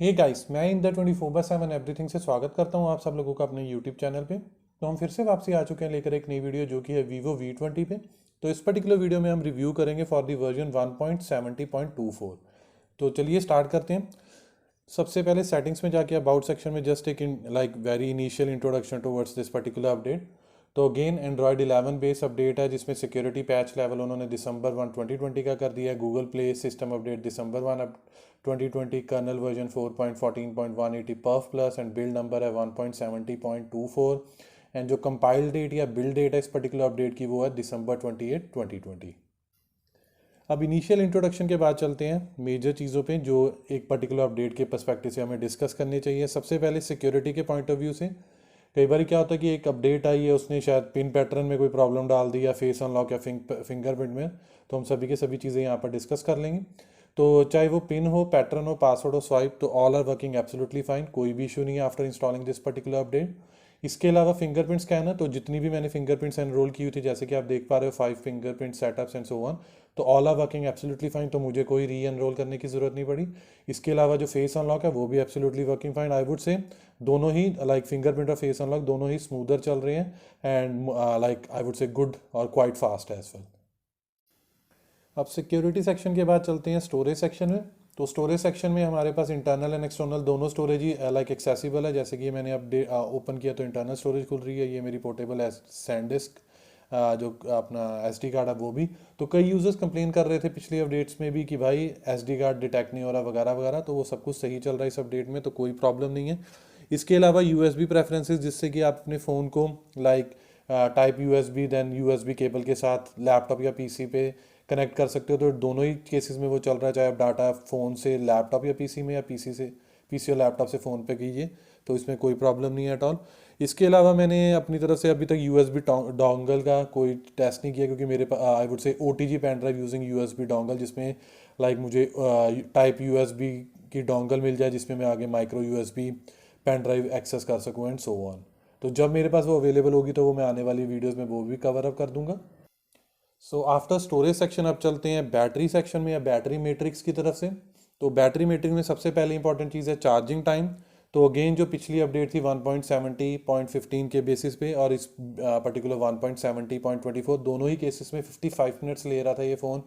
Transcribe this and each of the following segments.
Hey guys, मैं in the 24/7 everything से स्वागत करता हूं आप सब लोगों का अपने यूट्यूब चैनल पे। तो हम फिर से वापसी आ चुके हैं लेकर एक नई वीडियो जो कि है वीवो V20 पे। तो इस पर्टिकुलर वीडियो में हम रिव्यू करेंगे फॉर दी वर्जन 1.70.24। तो चलिए स्टार्ट करते हैं। सबसे पहले सेटिंग्स में जाके अबाउट सेक्शन में जस्ट एक like very initial introduction towards this particular update. तो अगेन एंड्रॉयड 11 बेस अपडेट है जिसमें सिक्योरिटी पैच लेवल उन्होंने दिसंबर 1 2020 का कर दिया है। Google Play system update December 1 अब 2020, kernel version 4.14.180 perf plus and build number है 1.70.24 एंड जो कंपाइल डेट या बिल्ड डेट है इस पर्टिकुलर अपडेट की वो है दिसंबर 28 2020। अब इनिशियल इंट्रोडक्शन के बाद चलते हैं मेजर चीज़ों पे जो एक पर्टिकुलर अपडेट के पर्सपेक्टिव से हमें डिस्कस करनी चाहिए। सबसे पहले सिक्योरिटी के पॉइंट ऑफ व्यू से कई बार क्या होता है कि एक अपडेट आई है, उसने शायद पिन पैटर्न में कोई प्रॉब्लम डाल दी या फेस अनलॉक या फिंगरप्रिंट में। तो हम सभी के सभी चीज़ें यहाँ पर डिस्कस कर लेंगे। तो चाहे वो पिन हो, पैटर्न हो, पासवर्ड हो, स्वाइप, तो all are working absolutely fine, कोई भी इशू नहीं है after installing this particular update. इसके अलावा फिंगरप्रिंट स्कैनर, तो जितनी भी मैंने फिंगरप्रिंट्स एनरोल की हुई थी जैसे कि आप देख पा रहे हो 5 fingerprint setups and so on, तो all are working absolutely fine, तो मुझे कोई री एनरोल करने की ज़रूरत नहीं पड़ी। इसके अलावा जो फेस अनलॉक है वो भी absolutely working fine. I would से दोनों ही लाइक फिंगरप्रिंट और फेस अनलॉक दोनों ही स्मूदर चल रहे हैं एंड लाइक आई वुड से गुड और क्वाइट फास्ट एज वेल। अब सिक्योरिटी सेक्शन के बाद चलते हैं स्टोरेज सेक्शन में। तो स्टोरेज सेक्शन में हमारे पास इंटरनल एंड एक्सटर्नल दोनों स्टोरेज ही लाइक एक्सेसिबल है। जैसे कि मैंने अपडेट ओपन किया तो इंटरनल स्टोरेज खुल रही है, ये मेरी पोर्टेबल सैनडिस्क जो अपना SD कार्ड है वो भी। तो कई यूज़र्स कंप्लेन कर रहे थे पिछली अपडेट्स में भी कि भाई SD कार्ड डिटेक्ट नहीं हो रहा वगैरह वगैरह, तो वो सब कुछ सही चल रहा है इस अपडेट में, तो कोई प्रॉब्लम नहीं है। इसके अलावा USB प्रेफरेंसेस, जिससे कि आप अपने फ़ोन को like type USB then USB cable के साथ लैपटॉप या PC पे कनेक्ट कर सकते हो। तो दोनों ही केसेस में वो चल रहा है, चाहे आप डाटा फ़ोन से लैपटॉप या PC में या PC और लैपटॉप से फ़ोन पे कीजिए, तो इसमें कोई प्रॉब्लम नहीं है एट ऑल। इसके अलावा मैंने अपनी तरफ से अभी तक USB डोंगल का कोई टेस्ट नहीं किया क्योंकि मेरे पास I would say OTG pen drive using USB dongle, जिसमें लाइक मुझे टाइप USB की डोंगल मिल जाए जिसमें मैं आगे micro USB pen drive access कर सकूँ एंड सो ऑन। तो जब मेरे पास वो अवेलेबल होगी तो वो मैं आने वाली वीडियोज़ में वो भी कवर अप कर दूंगा। सो आफ्टर स्टोरेज सेक्शन अब चलते हैं बैटरी सेक्शन में या बैटरी मैट्रिक्स की तरफ से। तो बैटरी मैट्रिक्स में सबसे पहले इंपॉर्टेंट चीज़ है चार्जिंग टाइम। तो अगेन जो पिछली अपडेट थी 1.70.15 के बेसिस पे और इस पर्टिकुलर 1.70.24 दोनों ही केसेस में 55 मिनट्स ले रहा था ये phone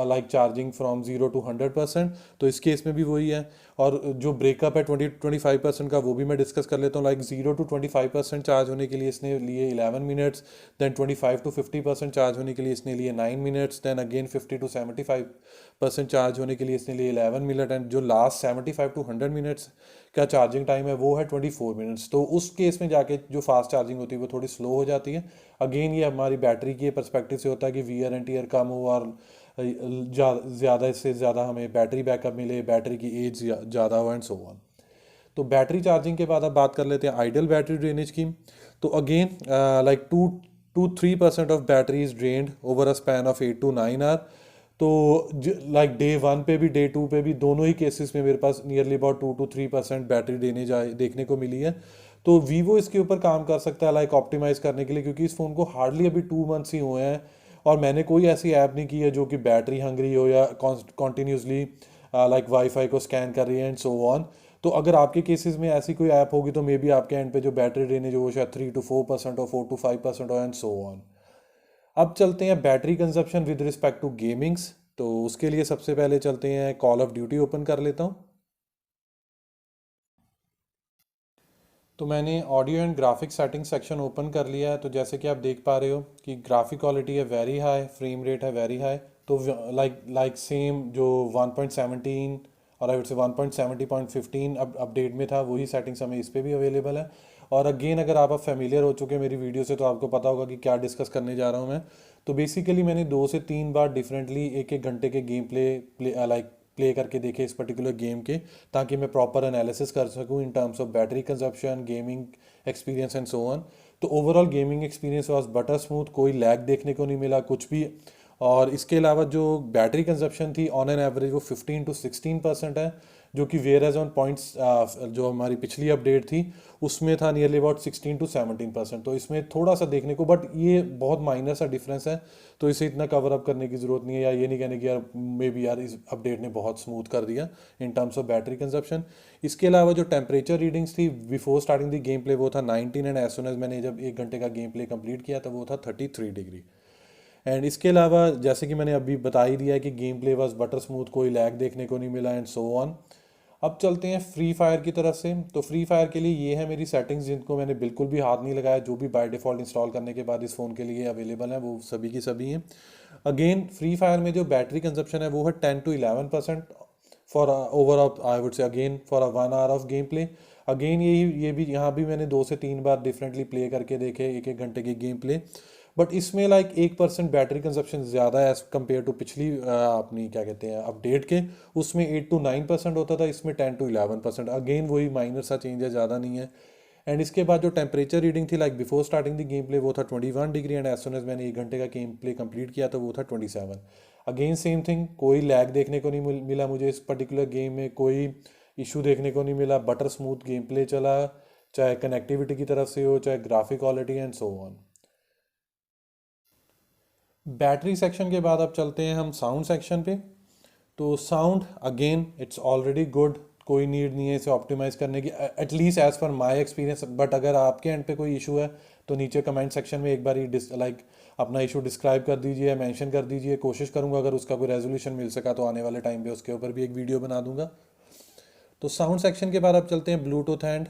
like charging from 0 to 100%। तो इस केस में भी वही है। और जो ब्रेकअप है 20-25% का वो भी मैं डिस्कस कर लेता हूँ। लाइक 0 to 25% चार्ज होने के लिए इसने लिए 11 मिनट्स, देन 25 to 50% चार्ज होने के लिए इसने लिए 9 minutes, then again 50 to 75% charge होने के लिए इसने लिए 11 मिनट, एंड जो लास्ट 75 to 100 मिनट्स का चार्जिंग टाइम है वो है 24 मिनट्स। तो उस केस में जाके जो फास्ट चार्जिंग होती है वो थोड़ी स्लो हो जाती है। अगेन ये हमारी बैटरी के पर्सपेक्टिव से होता है कि वियर एंड टीयर कम हो और ज़्यादा से ज़्यादा हमें बैटरी बैकअप मिले, बैटरी की एज ज़्यादा हो एंड सो ऑन। तो बैटरी चार्जिंग के बाद अब बात कर लेते हैं आइडल बैटरी ड्रेनेज की। तो again like 2-3% of battery is drained over a span of 8 to 9 hour. तो लाइक डे 1 पे भी डे 2 पे भी दोनों ही केसेस में मेरे पास नियरली अबाउट 2-3% बैटरी ड्रेनेज देखने को मिली है। तो वीवो इसके ऊपर काम कर सकता है लाइक ऑप्टिमाइज करने के लिए, क्योंकि इस फ़ोन को हार्डली अभी 2 मंथ्स ही हुए हैं और मैंने कोई ऐसी ऐप नहीं की है जो कि बैटरी हंग्री हो या कॉन्टीन्यूसली लाइक वाईफाई को स्कैन कर रही है एंड सो ऑन। तो अगर आपके केसेस में ऐसी कोई ऐप होगी तो मे बी आपके एंड पे जो बैटरी ड्रेनेज हो वो शायद 3-4% और 4-5% हो एंड सो ऑन। अब चलते हैं battery consumption with respect to gamings. तो उसके लिए सबसे पहले चलते हैं कॉल ऑफ ड्यूटी ओपन कर लेता हूँ। तो मैंने audio and graphic setting section open कर लिया है। तो जैसे कि आप देख पा रहे हो कि ग्राफिक क्वालिटी है वेरी हाई, फ्रेम रेट है वेरी हाई। तो लाइक सेम जो 1.17 और आई वुड से 1.70.15 अपडेट में था वही सेटिंग्स हमें इस पे भी अवेलेबल है। और अगेन अगर आप फेमिलियर हो चुके हैं मेरी वीडियो से तो आपको पता होगा कि क्या डिस्कस करने जा रहा हूँ मैं। तो बेसिकली मैंने 2 से 3 बार डिफरेंटली एक एक घंटे के गेम प्ले करके देखे इस पर्टिकुलर गेम के, ताकि मैं प्रॉपर एनालिसिस कर सकूं in terms of battery consumption, gaming experience and so on. तो overall gaming experience was butter smooth, कोई लैग देखने को नहीं मिला कुछ भी। और इसके अलावा जो बैटरी कंजप्शन थी ऑन एन एवरेज वो 15 to 16% है, जो कि वेयर एज ऑन पॉइंट्स जो हमारी पिछली अपडेट थी उसमें था नियरली अबाउट 16 to 17%। तो इसमें थोड़ा सा देखने को, बट ये बहुत माइनर सा डिफरेंस है, तो इसे इतना कवर अप करने की ज़रूरत नहीं है, या ये नहीं कहने की यार मे बी यार इस अपडेट ने बहुत स्मूथ कर दिया इन टर्म्स ऑफ बैटरी कंजप्शन। इसके अलावा जो टेम्परेचर रीडिंग्स थी before starting the game play वो था 19, एंड एज सुन एज मैंने जब 1 घंटे का गेम प्ले कंप्लीट किया तब वो था 33 डिग्री। एंड इसके अलावा जैसे कि मैंने अभी बता ही दिया है कि game play was butter smooth, कोई लैग देखने को नहीं मिला एंड सो ऑन। अब चलते हैं फ्री फायर की तरफ से। तो फ्री फायर के लिए ये है मेरी सेटिंग्स जिनको मैंने बिल्कुल भी हाथ नहीं लगाया, जो भी बाय डिफ़ॉल्ट इंस्टॉल करने के बाद इस फ़ोन के लिए अवेलेबल है वो सभी की सभी हैं। अगेन फ्री फायर में जो बैटरी कंजप्शन है वो है 10 to 11% for over I would से again for 1 hour of game play. Again ये भी यहाँ भी मैंने 2 से 3 बार डिफरेंटली प्ले करके देखे 1 1 घंटे के गेम प्ले, बट इसमें लाइक 1% बैटरी कंजप्शन ज़्यादा है एज़ कम्पेयर टू पिछली अपनी क्या कहते हैं अपडेट के। उसमें 8 to 9% होता था, इसमें 10 to 11%। अगेन वही माइनर सा चेंज है, ज़्यादा नहीं है। एंड इसके बाद जो टेम्परेचर रीडिंग थी like before starting the game play वो था 21 degree, and as soon as मैंने 1 घंटे का गेम प्ले कंप्लीट किया तो वो था 27। अगेन सेम थिंग, कोई लैग देखने को नहीं मिला मुझे इस पर्टिकुलर गेम में, कोई इशू देखने को नहीं मिला, बटर स्मूथ गेम प्ले चला, चाहे कनेक्टिविटी की तरफ से हो चाहे graphic quality and so on. Battery section के बाद अब चलते हैं हम साउंड सेक्शन पे। तो sound again it's already good, कोई नीड नहीं है इसे ऑप्टिमाइज़ करने की, at least as per my experience. But अगर आपके एंड पे कोई इशू है तो नीचे कमेंट सेक्शन में एक बार लाइक अपना इशू डिस्क्राइब कर दीजिए, मेंशन कर दीजिए। कोशिश करूंगा अगर उसका कोई रेजोल्यूशन मिल सका तो आने वाले टाइम पे उसके ऊपर भी एक वीडियो बना दूंगा। तो साउंड सेक्शन के बाद अब चलते हैं ब्लूटूथ एंड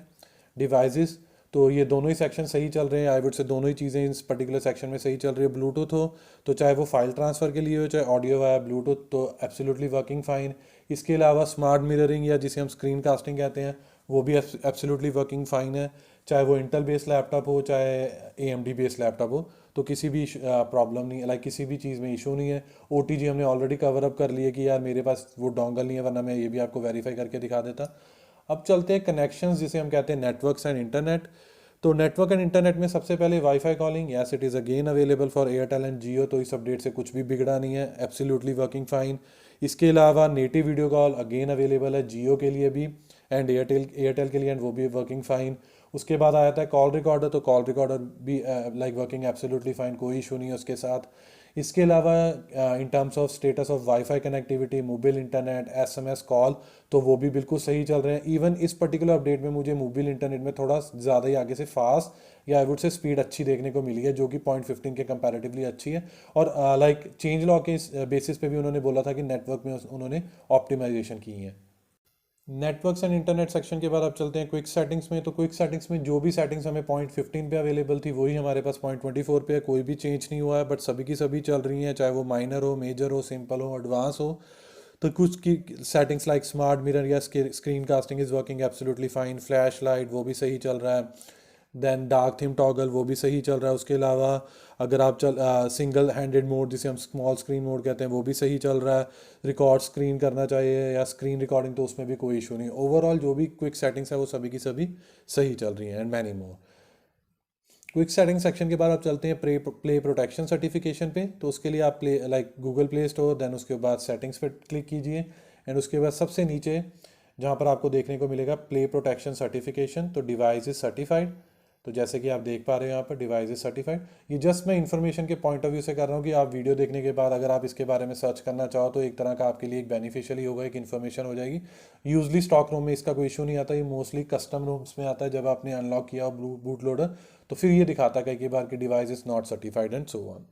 डिवाइसेस। तो ये दोनों ही सेक्शन सही चल रहे हैं, आई वुड से दोनों ही चीज़ें इस पर्टिकुलर सेक्शन में सही चल रही है। ब्लूटूथ हो तो चाहे वो फाइल ट्रांसफ़र के लिए हो चाहे ऑडियो वाया ब्लूटूथ, तो एब्सोल्युटली वर्किंग फाइन। इसके अलावा स्मार्ट मिररिंग या जिसे हम स्क्रीन कास्टिंग कहते हैं वो भी एब्सोल्युटली वर्किंग फाइन है, चाहे वो इंटेल बेस्ड लैपटॉप हो चाहे AMD बेस्ड लैपटॉप हो। तो किसी भी प्रॉब्लम नहीं है, लाइक किसी भी चीज़ में इशू नहीं है। OTG हमने ऑलरेडी कवर अप कर लिए कि यार मेरे पास वो डोंगल नहीं है, वरना मैं ये भी आपको वेरीफाई करके दिखा देता। अब चलते हैं कनेक्शंस जिसे हम कहते हैं नेटवर्क्स एंड इंटरनेट। तो नेटवर्क एंड इंटरनेट में सबसे पहले wifi calling, yes it is again available for Airtel and Jio, तो इस अपडेट से कुछ भी बिगड़ा नहीं है, एब्सोल्युटली वर्किंग फाइन। इसके अलावा native video call again available है जियो के लिए भी एंड एयरटेल के लिए, एंड वो भी वर्किंग फाइन। उसके बाद आया था कॉल रिकॉर्डर, तो कॉल रिकॉर्डर भी लाइक वर्किंग एब्सोल्युटली फाइन, कोई इशू नहीं है उसके साथ। इसके अलावा इन terms of status of wifi connectivity, mobile internet, SMS call, तो वो भी बिल्कुल सही चल रहे हैं। इवन इस पर्टिकुलर अपडेट में मुझे मोबाइल इंटरनेट में थोड़ा ज़्यादा ही आगे से फास्ट या आई वुड से स्पीड अच्छी देखने को मिली है, जो कि 0.15 के कंपैरेटिवली अच्छी है। और लाइक चेंज लॉ के बेसिस पे भी उन्होंने बोला था कि नेटवर्क में उन्होंने ऑप्टिमाइजेशन की है। नेटवर्क्स एंड इंटरनेट सेक्शन के बाद अब चलते हैं क्विक सेटिंग्स में। तो क्विक सेटिंग्स में जो भी सेटिंग्स हमें 0.15 पे अवेलेबल थी वही हमारे पास 0.24 पे है, कोई भी चेंज नहीं हुआ है, बट सभी की सभी चल रही हैं, चाहे वो माइनर हो, मेजर हो, सिंपल हो, एडवांस हो। तो कुछ की सेटिंग्स लाइक स्मार्ट मिरर या screen casting is working absolutely fine, flash light वो भी सही चल रहा है, देन डार्क थीम टॉगल वो भी सही चल रहा है। उसके अलावा अगर आप सिंगल हैंडेड मोड जिसे हम स्मॉल स्क्रीन मोड कहते हैं वो भी सही चल रहा है। रिकॉर्ड स्क्रीन करना चाहिए या स्क्रीन रिकॉर्डिंग तो उसमें भी कोई इशू नहीं। ओवरऑल जो भी क्विक सेटिंग्स है वो सभी की सभी सही चल रही हैं and many more. Quick setting section के बाद आप चलते हैं प्ले प्रोटेक्शन सर्टिफिकेशन पे। तो उसके लिए आप play like Google Play store, then उसके बाद सेटिंग्स पे क्लिक कीजिए, एंड उसके बाद सबसे नीचे जहाँ पर आपको देखने को मिलेगा प्ले प्रोटेक्शन सर्टिफिकेशन, तो डिवाइस इज सर्टिफाइड। तो जैसे कि आप देख पा रहे हो यहाँ पर डिवाइस इज सर्टिफाइड। ये जस्ट मैं इन्फॉर्मेशन के पॉइंट ऑफ व्यू से कर रहा हूँ कि आप वीडियो देखने के बाद अगर आप इसके बारे में सर्च करना चाहो तो एक तरह का आपके लिए एक बेनिफिशियल ही होगा, एक इन्फॉर्मेशन हो जाएगी। यूजली स्टॉक रूम में इसका कोई इशू नहीं आता, ये मोस्टली कस्टम रूम्स में आता है जब आपने अनलॉक किया हो बूट लोडर, तो फिर ये दिखाता है कई बार कि device is not certified and so on.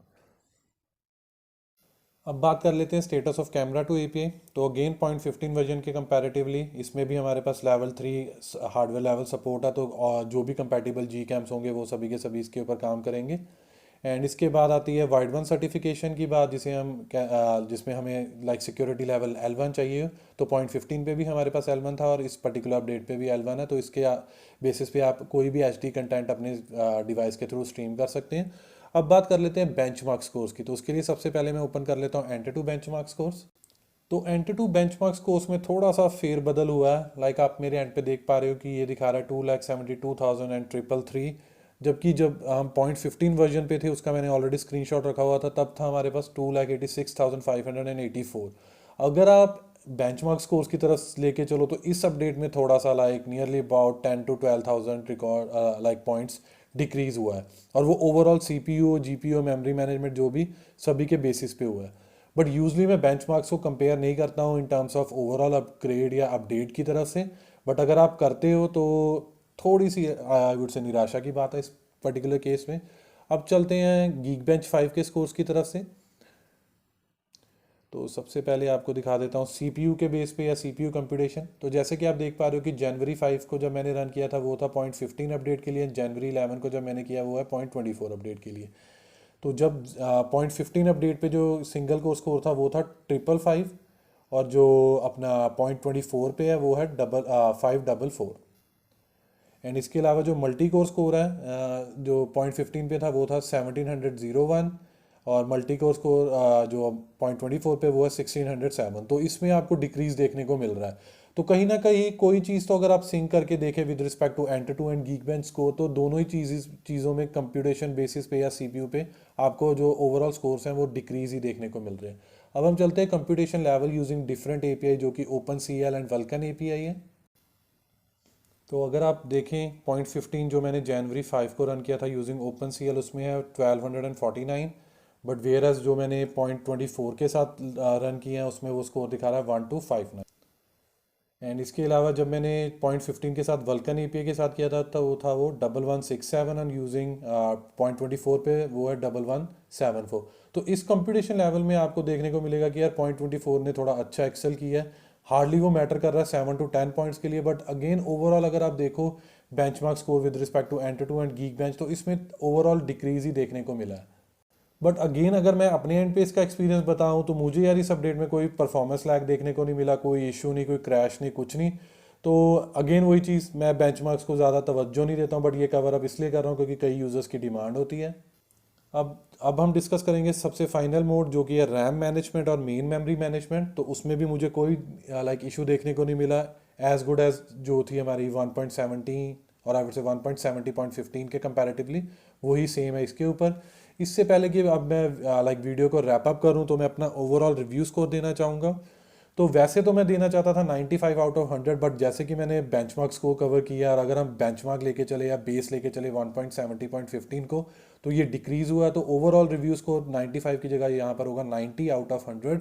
अब बात कर लेते हैं status of camera two API। तो अगेन 0.15 वर्जन के कंपैरेटिवली इसमें भी हमारे पास लेवल 3 हार्डवेयर लेवल सपोर्ट है, तो जो भी कंपैटिबल Gcams होंगे वो सभी के सभी इसके ऊपर काम करेंगे। एंड इसके बाद आती है वाइड वन सर्टिफिकेशन की बात, जिसमें हमें लाइक सिक्योरिटी लेवल L1 चाहिए। तो 0.15 पे भी हमारे पास L1 था और इस पर्टिकुलर अपडेट पे भी L1 है, तो इसके बेसिस पे आप कोई भी HD कंटेंट अपने डिवाइस के थ्रू स्ट्रीम कर सकते हैं। अब बात कर लेते हैं बेंचमार्क स्कोर्स की। तो उसके लिए सबसे पहले मैं ओपन कर लेता हूँ एंटरटू बेंचमार्क स्कोर्स। तो एंटरटू बेंचमार्क स्कोर्स में थोड़ा सा फेरबदल हुआ है, लाइक आप मेरे एंड पे देख पा रहे हो कि ये दिखा रहा है 2,72,000 एंड 333, जबकि जब हम 0.15 वर्जन पे थे उसका मैंने ऑलरेडी स्क्रीनशॉट रखा हुआ था, तब था हमारे पास 2,86,584। अगर आप बेंचमार्क स्कोर्स की तरफ लेके चलो तो इस अपडेट में थोड़ा सा like nearly about 10 to 12,000 record like points decrease हुआ है, और वो overall CPU GPU memory management जो भी सभी के बेसिस पे हुआ है। बट यूजली मैं बेंचमार्क्स को कंपेयर नहीं करता हूँ इन टर्म्स ऑफ ओवरऑल अपग्रेड या अपडेट की तरफ से, बट अगर आप करते हो तो थोड़ी सी आई वुड से निराशा की बात है इस पर्टिकुलर केस में। अब चलते हैं Geekbench 5 के स्कोर्स की तरफ से। तो सबसे पहले आपको दिखा देता हूँ CPU के बेस पे या CPU कंप्यूटेशन। तो जैसे कि आप देख पा रहे हो कि जनवरी 5 को जब मैंने रन किया था वो था 0.15 अपडेट के लिए, जनवरी 11 को जब मैंने किया वो है 0.24 अपडेट के लिए। तो जब 0.15 अपडेट पे जो सिंगल कोर स्कोर था वो था 555, और जो अपना 0.24 पे है वो है 544। एंड इसके अलावा जो मल्टी कोर स्कोर है जो 0.15 पे था वो था 1701, और मल्टी कोर स्कोर जो 0.24 पे वो है 1607। तो इसमें आपको डिक्रीज देखने को मिल रहा है। तो कहीं ना कहीं कोई चीज़ तो अगर आप सिंक करके देखें with respect to AnTuTu and Geekbench score, तो दोनों ही चीज़ों में कंप्यूटेशन बेसिस पे या CPU पे आपको जो ओवरऑल स्कोर्स हैं वो डिक्रीज ही देखने को मिल रहे हैं। अब हम चलते हैं computation level using different API जो कि OpenCL एंड Vulkan API है। तो अगर आप देखें 0.15 जो मैंने जनवरी 5 को रन किया था यूजिंग OpenCL उसमें है 1249, बट वेयर एज जो मैंने 0.24 के साथ रन किया है उसमें वो स्कोर दिखा रहा है 1259। एंड इसके अलावा जब मैंने 0.15 के साथ Vulkan API के साथ किया था तो वो था वो 1167, और यूजिंग 0.24 पे वो है 1174। तो इस कंप्यूटेशन लेवल में आपको देखने को मिलेगा कि यार 0.24 ने थोड़ा अच्छा एक्सेल किया है। हार्डली वो मैटर कर रहा है 7 to 10 पॉइंट्स के लिए, बट अगेन ओवरऑल अगर आप देखो benchmark score with respect to AnTuTu and Geekbench तो इसमें ओवरऑल डिक्रीज ही देखने को मिला है। बट अगेन अगर मैं अपने एंड पे इसका एक्सपीरियंस बताऊं तो मुझे यार इस अपडेट में कोई परफॉर्मेंस लैग देखने को नहीं मिला, कोई इशू नहीं, कोई क्रैश नहीं, कुछ नहीं। तो अगेन वही चीज़, मैं बेंचमार्क्स को ज़्यादा तवज्जो नहीं देता हूं, बट ये कवर अप इसलिए कर रहा हूं क्योंकि कई यूज़र्स की डिमांड होती है। अब हम डिस्कस करेंगे सबसे फाइनल मोड जो कि है रैम मैनेजमेंट और मेन मेमोरी मैनेजमेंट। तो उसमें भी मुझे कोई लाइक इशू देखने को नहीं मिला, एज गुड एज जो थी हमारी 1.17 और आई वुड से 1.70.15 के कंपैरेटिवली वही सेम है इसके ऊपर। इससे पहले कि अब मैं लाइक वीडियो को रैप अप करूं तो मैं अपना ओवरऑल रिव्यू स्कोर देना चाहूँगा। तो वैसे तो मैं देना चाहता था 95 आउट ऑफ 100, बट जैसे कि मैंने बेंचमार्क्स को कवर किया और अगर हम बेंचमार्क लेके चले या बेस लेके चले 1.70.15 को तो ये डिक्रीज़ हुआ है। तो ओवरऑल रिव्यू स्कोर 95 की जगह यहाँ पर होगा 90 आउट ऑफ 100।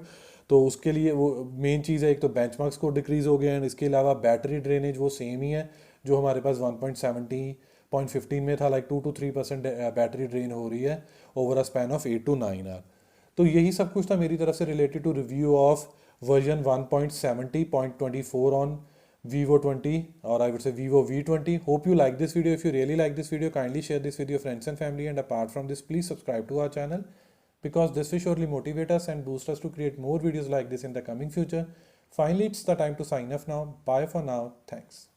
तो उसके लिए वो मेन चीज़ है, एक तो बेंचमार्क स्कोर डिक्रीज़ हो गया है, इसके अलावा बैटरी ड्रेनेज वो सेम ही है जो हमारे पास 1.70.15 में था, लाइक 2 to 3% बैटरी ड्रेन हो रही है over a span of 8 to 9 hour. तो यही सब कुछ था मेरी तरफ से related to review of version 1.70.24 on Vivo 20 or I would say Vivo V20. Hope you like this video. If you really like this video, kindly share this with your friends and family, and apart from this please subscribe to our channel because this will surely motivate us and boost us to create more videos like this in the coming future. Finally, it's the time to sign off now. Bye for now. Thanks.